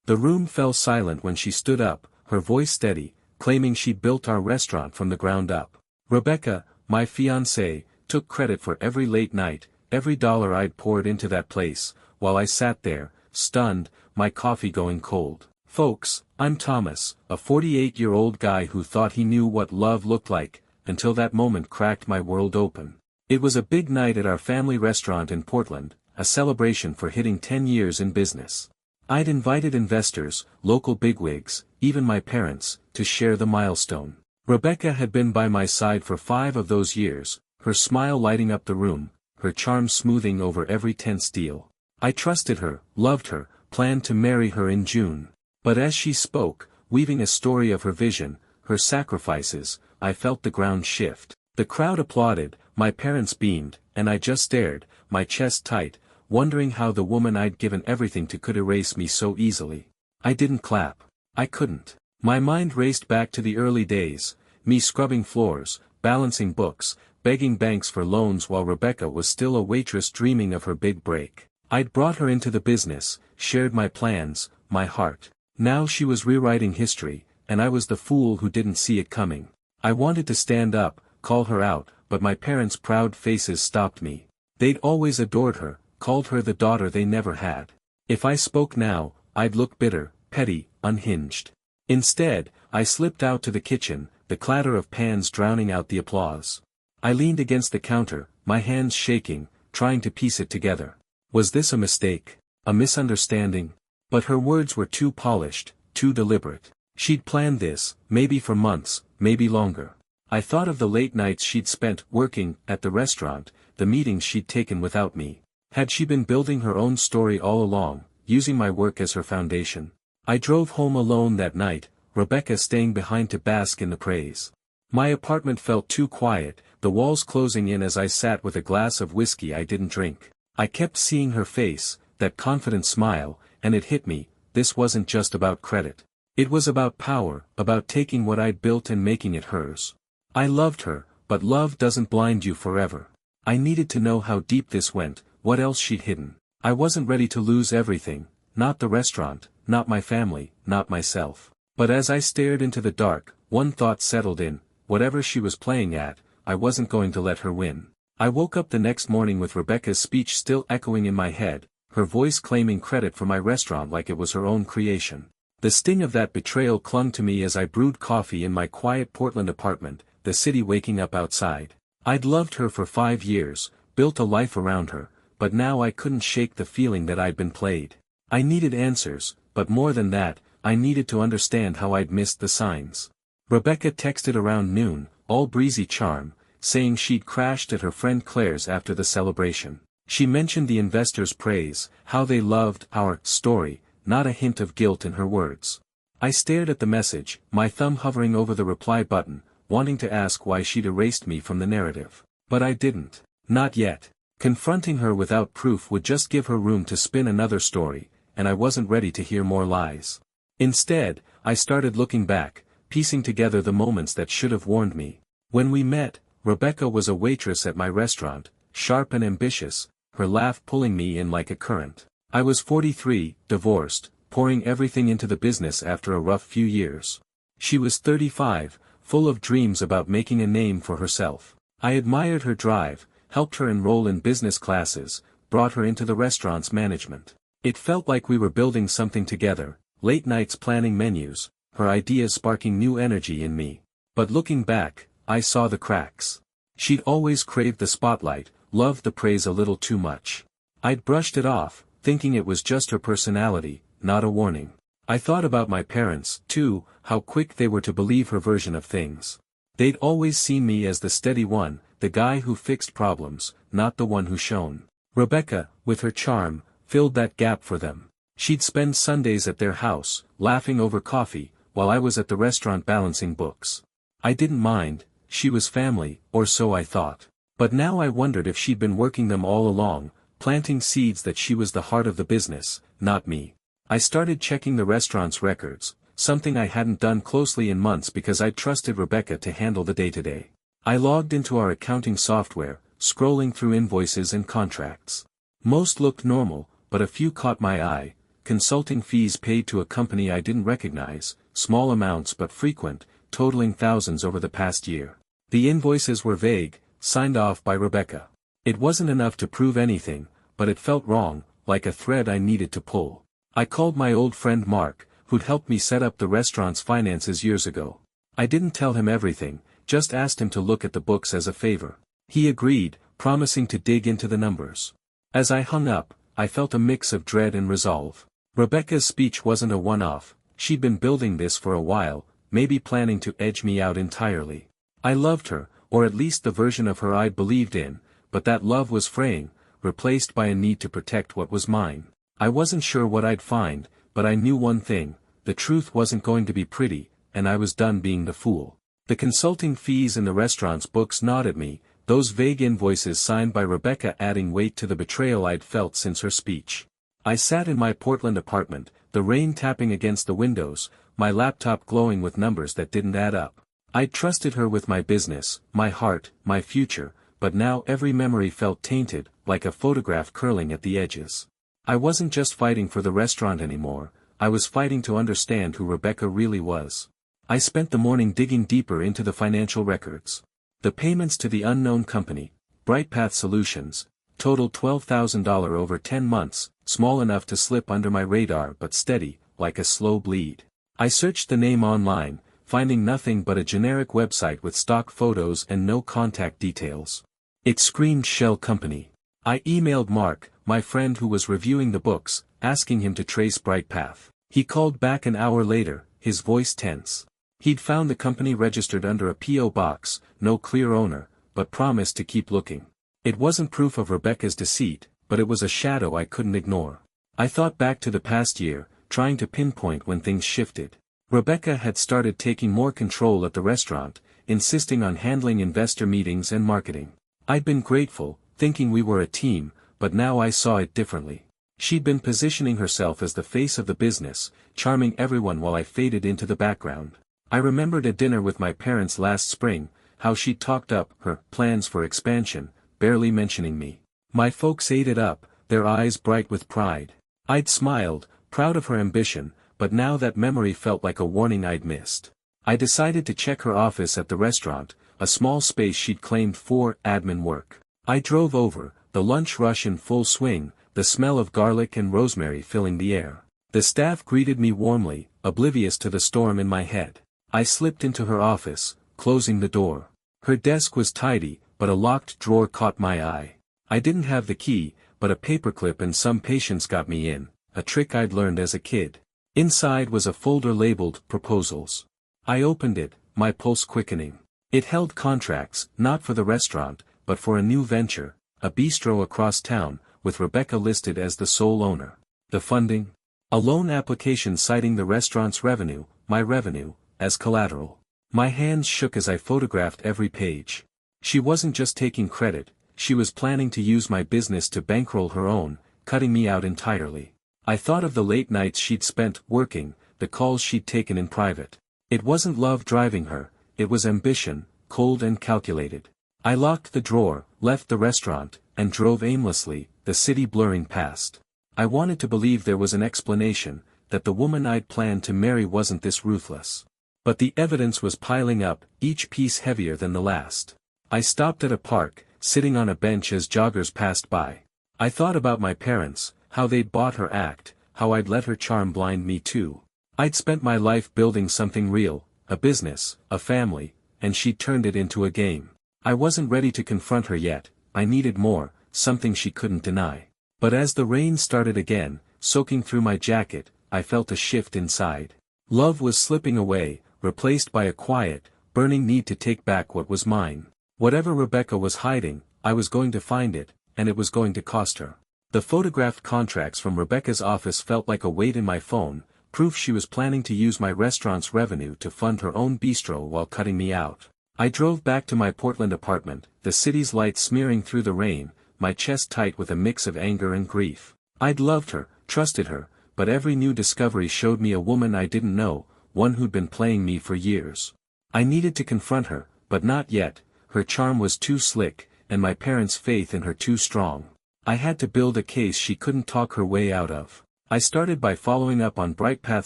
The room fell silent when she stood up, her voice steady, claiming she'd built our restaurant from the ground up. Rebecca, my fiancée, took credit for every late night, every dollar I'd poured into that place, while I sat there, stunned, my coffee going cold. Folks, I'm Thomas, a 48-year-old guy who thought he knew what love looked like, until that moment cracked my world open. It was a big night at our family restaurant in Portland, a celebration for hitting 10 years in business. I'd invited investors, local bigwigs, even my parents, to share the milestone. Rebecca had been by my side for 5 of those years, her smile lighting up the room, her charm smoothing over every tense deal. I trusted her, loved her, planned to marry her in June. But as she spoke, weaving a story of her vision, her sacrifices, I felt the ground shift. The crowd applauded, my parents beamed, and I just stared, my chest tight, wondering how the woman I'd given everything to could erase me so easily. I didn't clap. I couldn't. My mind raced back to the early days, me scrubbing floors, balancing books, begging banks for loans while Rebecca was still a waitress dreaming of her big break. I'd brought her into the business, shared my plans, my heart. Now she was rewriting history, and I was the fool who didn't see it coming. I wanted to stand up, call her out, but my parents' proud faces stopped me. They'd always adored her, called her the daughter they never had. If I spoke now, I'd look bitter, petty, unhinged. Instead, I slipped out to the kitchen, the clatter of pans drowning out the applause. I leaned against the counter, my hands shaking, trying to piece it together. Was this a mistake? A misunderstanding? But her words were too polished, too deliberate. She'd planned this, maybe for months, maybe longer. I thought of the late nights she'd spent working at the restaurant, the meetings she'd taken without me. Had she been building her own story all along, using my work as her foundation? I drove home alone that night, Rebecca staying behind to bask in the praise. My apartment felt too quiet, the walls closing in as I sat with a glass of whiskey I didn't drink. I kept seeing her face, that confident smile, and it hit me, this wasn't just about credit. It was about power, about taking what I'd built and making it hers. I loved her, but love doesn't blind you forever. I needed to know how deep this went, what else she'd hidden. I wasn't ready to lose everything, not the restaurant, not my family, not myself. But as I stared into the dark, one thought settled in, whatever she was playing at, I wasn't going to let her win. I woke up the next morning with Rebecca's speech still echoing in my head, her voice claiming credit for my restaurant like it was her own creation. The sting of that betrayal clung to me as I brewed coffee in my quiet Portland apartment, the city waking up outside. I'd loved her for 5 years, built a life around her, but now I couldn't shake the feeling that I'd been played. I needed answers, but more than that, I needed to understand how I'd missed the signs. Rebecca texted around noon, all breezy charm, saying she'd crashed at her friend Claire's after the celebration. She mentioned the investors' praise, how they loved our story, not a hint of guilt in her words. I stared at the message, my thumb hovering over the reply button, wanting to ask why she'd erased me from the narrative. But I didn't. Not yet. Confronting her without proof would just give her room to spin another story, and I wasn't ready to hear more lies. Instead, I started looking back, piecing together the moments that should have warned me. When we met, Rebecca was a waitress at my restaurant, sharp and ambitious, her laugh pulling me in like a current. I was 43, divorced, pouring everything into the business after a rough few years. She was 35, full of dreams about making a name for herself. I admired her drive, helped her enroll in business classes, brought her into the restaurant's management. It felt like we were building something together, late nights planning menus, her ideas sparking new energy in me. But looking back, I saw the cracks. She'd always craved the spotlight, loved the praise a little too much. I'd brushed it off, thinking it was just her personality, not a warning. I thought about my parents, too, how quick they were to believe her version of things. They'd always seen me as the steady one, the guy who fixed problems, not the one who shone. Rebecca, with her charm, filled that gap for them. She'd spend Sundays at their house, laughing over coffee, while I was at the restaurant balancing books. I didn't mind, she was family, or so I thought. But now I wondered if she'd been working them all along, planting seeds that she was the heart of the business, not me. I started checking the restaurant's records, something I hadn't done closely in months because I'd trusted Rebecca to handle the day-to-day. I logged into our accounting software, scrolling through invoices and contracts. Most looked normal, but a few caught my eye, consulting fees paid to a company I didn't recognize, small amounts but frequent, totaling thousands over the past year. The invoices were vague, signed off by Rebecca. It wasn't enough to prove anything, but it felt wrong, like a thread I needed to pull. I called my old friend Mark, who'd helped me set up the restaurant's finances years ago. I didn't tell him everything, just asked him to look at the books as a favor. He agreed, promising to dig into the numbers. As I hung up, I felt a mix of dread and resolve. Rebecca's speech wasn't a one-off, she'd been building this for a while, maybe planning to edge me out entirely. I loved her, or at least the version of her I'd believed in, but that love was fraying, replaced by a need to protect what was mine. I wasn't sure what I'd find, but I knew one thing, the truth wasn't going to be pretty, and I was done being the fool. The consulting fees in the restaurant's books gnawed at me, those vague invoices signed by Rebecca adding weight to the betrayal I'd felt since her speech. I sat in my Portland apartment, the rain tapping against the windows, my laptop glowing with numbers that didn't add up. I'd trusted her with my business, my heart, my future, but now every memory felt tainted, like a photograph curling at the edges. I wasn't just fighting for the restaurant anymore, I was fighting to understand who Rebecca really was. I spent the morning digging deeper into the financial records. The payments to the unknown company, BrightPath Solutions, totaled $12,000 over 10 months, small enough to slip under my radar but steady, like a slow bleed. I searched the name online, finding nothing but a generic website with stock photos and no contact details. It screamed shell company. I emailed Mark, my friend who was reviewing the books, asking him to trace BrightPath. He called back an hour later, his voice tense. He'd found the company registered under a P.O. box, no clear owner, but promised to keep looking. It wasn't proof of Rebecca's deceit, but it was a shadow I couldn't ignore. I thought back to the past year, trying to pinpoint when things shifted. Rebecca had started taking more control at the restaurant, insisting on handling investor meetings and marketing. I'd been grateful, thinking we were a team, but now I saw it differently. She'd been positioning herself as the face of the business, charming everyone while I faded into the background. I remembered a dinner with my parents last spring, how she talked up her plans for expansion, barely mentioning me. My folks ate it up, their eyes bright with pride. I'd smiled, proud of her ambition, but now that memory felt like a warning I'd missed. I decided to check her office at the restaurant, a small space she'd claimed for admin work. I drove over, the lunch rush in full swing, the smell of garlic and rosemary filling the air. The staff greeted me warmly, oblivious to the storm in my head. I slipped into her office, closing the door. Her desk was tidy, but a locked drawer caught my eye. I didn't have the key, but a paperclip and some patience got me in, a trick I'd learned as a kid. Inside was a folder labeled Proposals. I opened it, my pulse quickening. It held contracts, not for the restaurant, but for a new venture, a bistro across town, with Rebecca listed as the sole owner. The funding? A loan application citing the restaurant's revenue, my revenue, as collateral. My hands shook as I photographed every page. She wasn't just taking credit, she was planning to use my business to bankroll her own, cutting me out entirely. I thought of the late nights she'd spent working, the calls she'd taken in private. It wasn't love driving her, it was ambition, cold and calculated. I locked the drawer, left the restaurant, and drove aimlessly, the city blurring past. I wanted to believe there was an explanation, that the woman I'd planned to marry wasn't this ruthless. But the evidence was piling up, each piece heavier than the last. I stopped at a park, sitting on a bench as joggers passed by. I thought about my parents, how they'd bought her act, how I'd let her charm blind me too. I'd spent my life building something real, a business, a family, and she'd turned it into a game. I wasn't ready to confront her yet, I needed more, something she couldn't deny. But as the rain started again, soaking through my jacket, I felt a shift inside. Love was slipping away, replaced by a quiet, burning need to take back what was mine. Whatever Rebecca was hiding, I was going to find it, and it was going to cost her. The photographed contracts from Rebecca's office felt like a weight in my phone, proof she was planning to use my restaurant's revenue to fund her own bistro while cutting me out. I drove back to my Portland apartment, the city's lights smearing through the rain, my chest tight with a mix of anger and grief. I'd loved her, trusted her, but every new discovery showed me a woman I didn't know, one who'd been playing me for years. I needed to confront her, but not yet, her charm was too slick, and my parents' faith in her too strong. I had to build a case she couldn't talk her way out of. I started by following up on BrightPath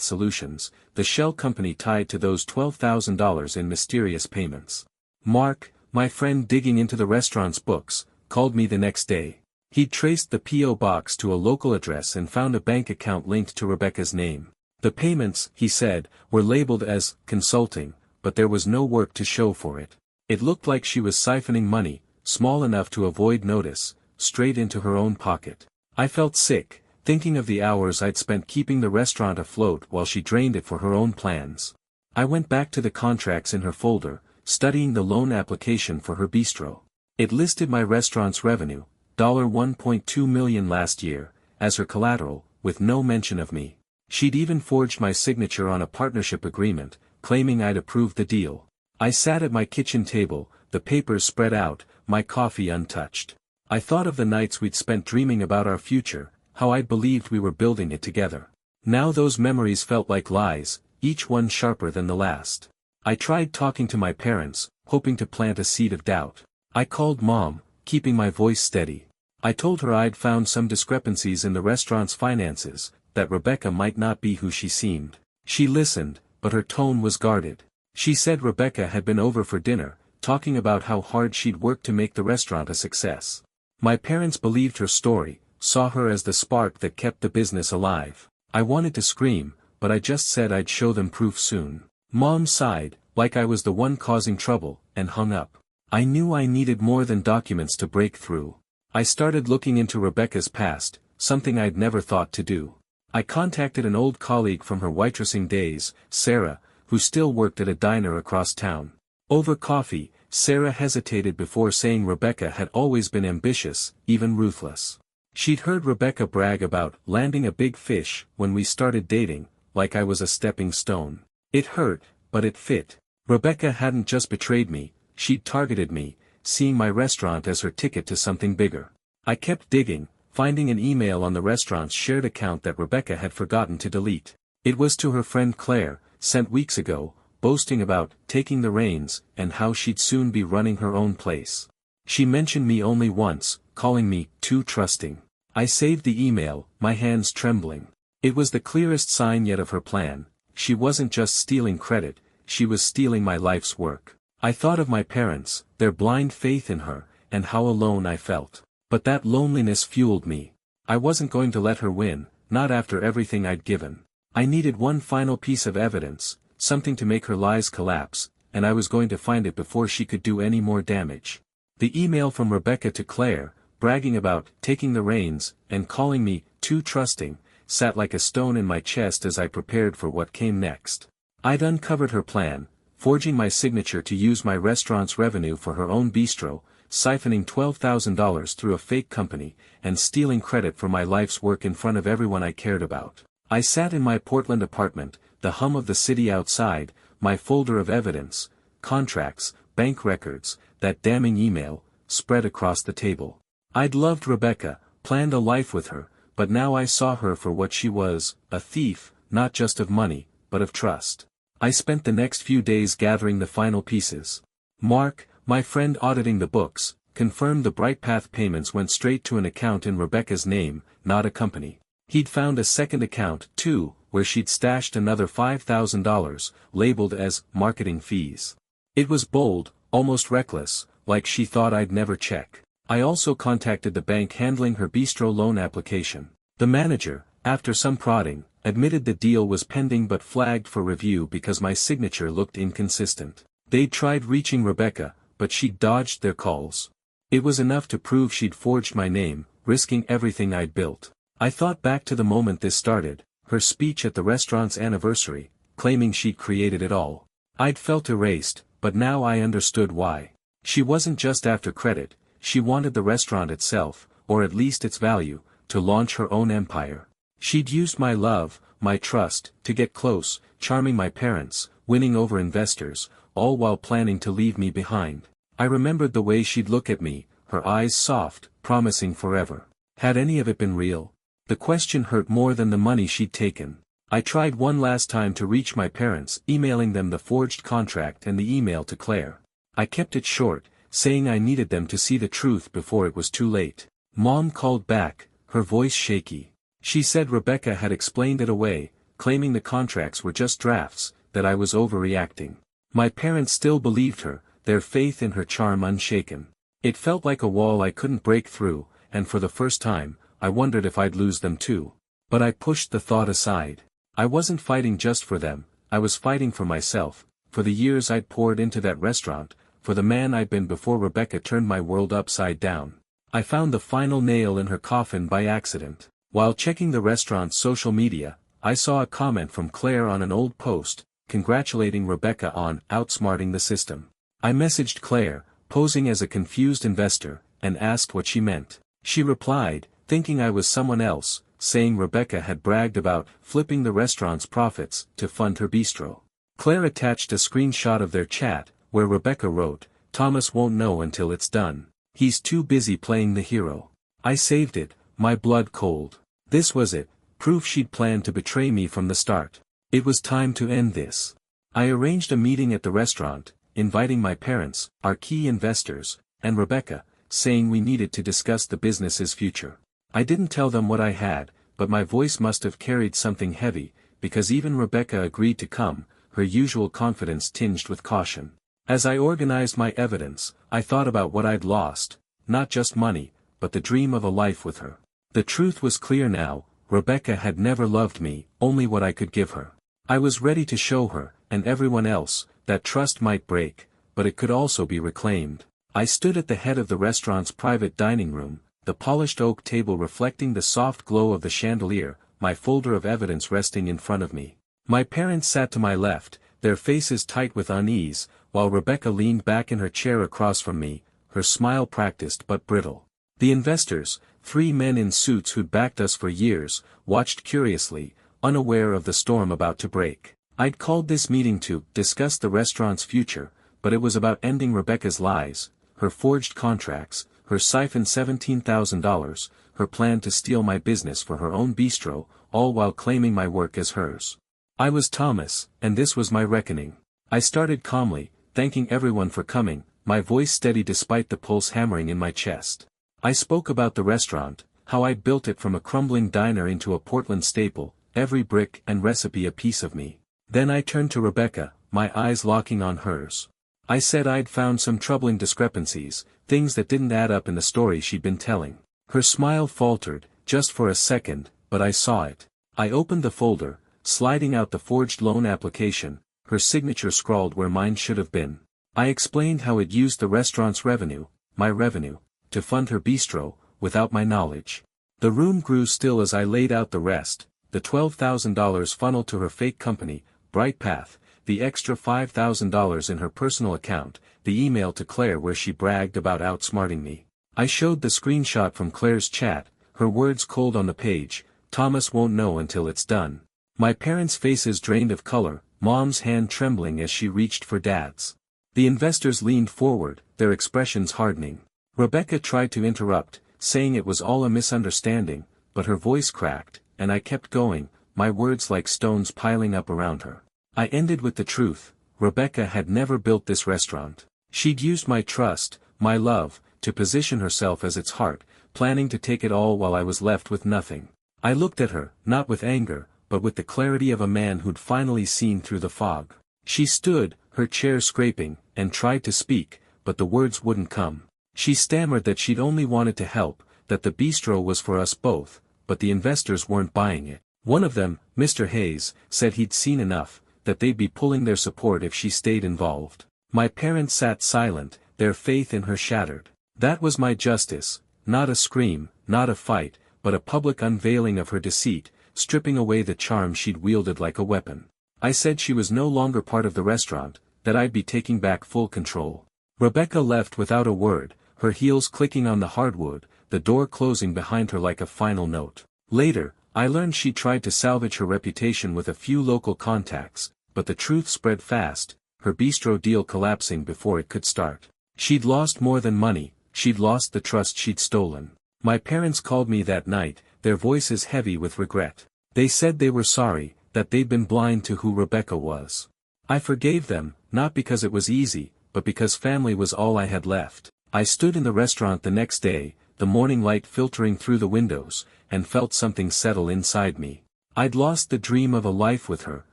Solutions, the shell company tied to those $12,000 in mysterious payments. Mark, my friend digging into the restaurant's books, called me the next day. He'd traced the P.O. box to a local address and found a bank account linked to Rebecca's name. The payments, he said, were labeled as consulting, but there was no work to show for it. It looked like she was siphoning money, small enough to avoid notice, straight into her own pocket. I felt sick, thinking of the hours I'd spent keeping the restaurant afloat while she drained it for her own plans. I went back to the contracts in her folder, studying the loan application for her bistro. It listed my restaurant's revenue, $1.2 million last year, as her collateral, with no mention of me. She'd even forged my signature on a partnership agreement, claiming I'd approved the deal. I sat at my kitchen table, the papers spread out, my coffee untouched. I thought of the nights we'd spent dreaming about our future, how I'd believed we were building it together. Now those memories felt like lies, each one sharper than the last. I tried talking to my parents, hoping to plant a seed of doubt. I called Mom, keeping my voice steady. I told her I'd found some discrepancies in the restaurant's finances, that Rebecca might not be who she seemed. She listened, but her tone was guarded. She said Rebecca had been over for dinner, talking about how hard she'd worked to make the restaurant a success. My parents believed her story, saw her as the spark that kept the business alive. I wanted to scream, but I just said I'd show them proof soon. Mom sighed, like I was the one causing trouble, and hung up. I knew I needed more than documents to break through. I started looking into Rebecca's past, something I'd never thought to do. I contacted an old colleague from her waitressing days, Sarah, who still worked at a diner across town. Over coffee, Sarah hesitated before saying Rebecca had always been ambitious, even ruthless. She'd heard Rebecca brag about landing a big fish when we started dating, like I was a stepping stone. It hurt, but it fit. Rebecca hadn't just betrayed me, she'd targeted me, seeing my restaurant as her ticket to something bigger. I kept digging, finding an email on the restaurant's shared account that Rebecca had forgotten to delete. It was to her friend Claire, sent weeks ago, boasting about taking the reins and how she'd soon be running her own place. She mentioned me only once, calling me too trusting. I saved the email, my hands trembling. It was the clearest sign yet of her plan. She wasn't just stealing credit, she was stealing my life's work. I thought of my parents, their blind faith in her, and how alone I felt. But that loneliness fueled me. I wasn't going to let her win, not after everything I'd given. I needed one final piece of evidence, something to make her lies collapse, and I was going to find it before she could do any more damage. The email from Rebecca to Claire, bragging about taking the reins, and calling me too trusting, sat like a stone in my chest as I prepared for what came next. I'd uncovered her plan, forging my signature to use my restaurant's revenue for her own bistro, siphoning $12,000 through a fake company, and stealing credit for my life's work in front of everyone I cared about. I sat in my Portland apartment, the hum of the city outside, my folder of evidence, contracts, bank records, that damning email, spread across the table. I'd loved Rebecca, planned a life with her, but now I saw her for what she was, a thief, not just of money, but of trust. I spent the next few days gathering the final pieces. Mark, my friend auditing the books, confirmed the BrightPath payments went straight to an account in Rebecca's name, not a company. He'd found a second account, too, where she'd stashed another $5,000, labeled as marketing fees. It was bold, almost reckless, like she thought I'd never check. I also contacted the bank handling her bistro loan application. The manager, after some prodding, admitted the deal was pending but flagged for review because my signature looked inconsistent. They'd tried reaching Rebecca, but she'd dodged their calls. It was enough to prove she'd forged my name, risking everything I'd built. I thought back to the moment this started, her speech at the restaurant's anniversary, claiming she'd created it all. I'd felt erased, but now I understood why. She wasn't just after credit, she wanted the restaurant itself, or at least its value, to launch her own empire. She'd used my love, my trust, to get close, charming my parents, winning over investors, all while planning to leave me behind. I remembered the way she'd look at me, her eyes soft, promising forever. Had any of it been real? The question hurt more than the money she'd taken. I tried one last time to reach my parents, emailing them the forged contract and the email to Claire. I kept it short, saying I needed them to see the truth before it was too late. Mom called back, her voice shaky. She said Rebecca had explained it away, claiming the contracts were just drafts, that I was overreacting. My parents still believed her, their faith in her charm unshaken. It felt like a wall I couldn't break through, and for the first time, I wondered if I'd lose them too. But I pushed the thought aside. I wasn't fighting just for them, I was fighting for myself, for the years I'd poured into that restaurant, for the man I'd been before Rebecca turned my world upside down. I found the final nail in her coffin by accident. While checking the restaurant's social media, I saw a comment from Claire on an old post, congratulating Rebecca on outsmarting the system. I messaged Claire, posing as a confused investor, and asked what she meant. She replied, thinking I was someone else, saying Rebecca had bragged about flipping the restaurant's profits to fund her bistro. Claire attached a screenshot of their chat, where Rebecca wrote, "Thomas won't know until it's done. He's too busy playing the hero." I saved it, my blood cold. This was it, proof she'd planned to betray me from the start. It was time to end this. I arranged a meeting at the restaurant, inviting my parents, our key investors, and Rebecca, saying we needed to discuss the business's future. I didn't tell them what I had, but my voice must have carried something heavy, because even Rebecca agreed to come, her usual confidence tinged with caution. As I organized my evidence, I thought about what I'd lost, not just money, but the dream of a life with her. The truth was clear now, Rebecca had never loved me, only what I could give her. I was ready to show her, and everyone else, that trust might break, but it could also be reclaimed. I stood at the head of the restaurant's private dining room, the polished oak table reflecting the soft glow of the chandelier, my folder of evidence resting in front of me. My parents sat to my left, their faces tight with unease, while Rebecca leaned back in her chair across from me, her smile practiced but brittle. The investors, 3 men in suits who'd backed us for years, watched curiously, unaware of the storm about to break. I'd called this meeting to discuss the restaurant's future, but it was about ending Rebecca's lies, her forged contracts, her siphoned $17,000, her plan to steal my business for her own bistro, all while claiming my work as hers. I was Thomas, and this was my reckoning. I started calmly, thanking everyone for coming, my voice steady despite the pulse hammering in my chest. I spoke about the restaurant, how I'd built it from a crumbling diner into a Portland staple, every brick and recipe a piece of me. Then I turned to Rebecca, my eyes locking on hers. I said I'd found some troubling discrepancies, things that didn't add up in the story she'd been telling. Her smile faltered, just for a second, but I saw it. I opened the folder, sliding out the forged loan application, her signature scrawled where mine should have been. I explained how it used the restaurant's revenue, my revenue, to fund her bistro, without my knowledge. The room grew still as I laid out the rest, the $12,000 funneled to her fake company, Bright Path, the extra $5,000 in her personal account, the email to Claire where she bragged about outsmarting me. I showed the screenshot from Claire's chat, her words cold on the page, "Thomas won't know until it's done." My parents' faces drained of color, Mom's hand trembling as she reached for Dad's. The investors leaned forward, their expressions hardening. Rebecca tried to interrupt, saying it was all a misunderstanding, but her voice cracked, and I kept going, my words like stones piling up around her. I ended with the truth, Rebecca had never built this restaurant. She'd used my trust, my love, to position herself as its heart, planning to take it all while I was left with nothing. I looked at her, not with anger, but with the clarity of a man who'd finally seen through the fog. She stood, her chair scraping, and tried to speak, but the words wouldn't come. She stammered that she'd only wanted to help, that the bistro was for us both, but the investors weren't buying it. One of them, Mr. Hayes, said he'd seen enough, that they'd be pulling their support if she stayed involved. My parents sat silent, their faith in her shattered. That was my justice, not a scream, not a fight, but a public unveiling of her deceit, stripping away the charm she'd wielded like a weapon. I said she was no longer part of the restaurant, that I'd be taking back full control. Rebecca left without a word, her heels clicking on the hardwood, the door closing behind her like a final note. Later, I learned she tried to salvage her reputation with a few local contacts, but the truth spread fast, her bistro deal collapsing before it could start. She'd lost more than money, she'd lost the trust she'd stolen. My parents called me that night, their voices heavy with regret. They said they were sorry, that they'd been blind to who Rebecca was. I forgave them, not because it was easy, but because family was all I had left. I stood in the restaurant the next day, the morning light filtering through the windows, and felt something settle inside me. I'd lost the dream of a life with her,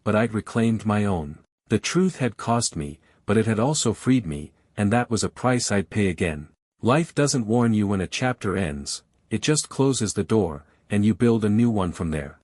but I'd reclaimed my own. The truth had cost me, but it had also freed me, and that was a price I'd pay again. Life doesn't warn you when a chapter ends, it just closes the door, and you build a new one from there.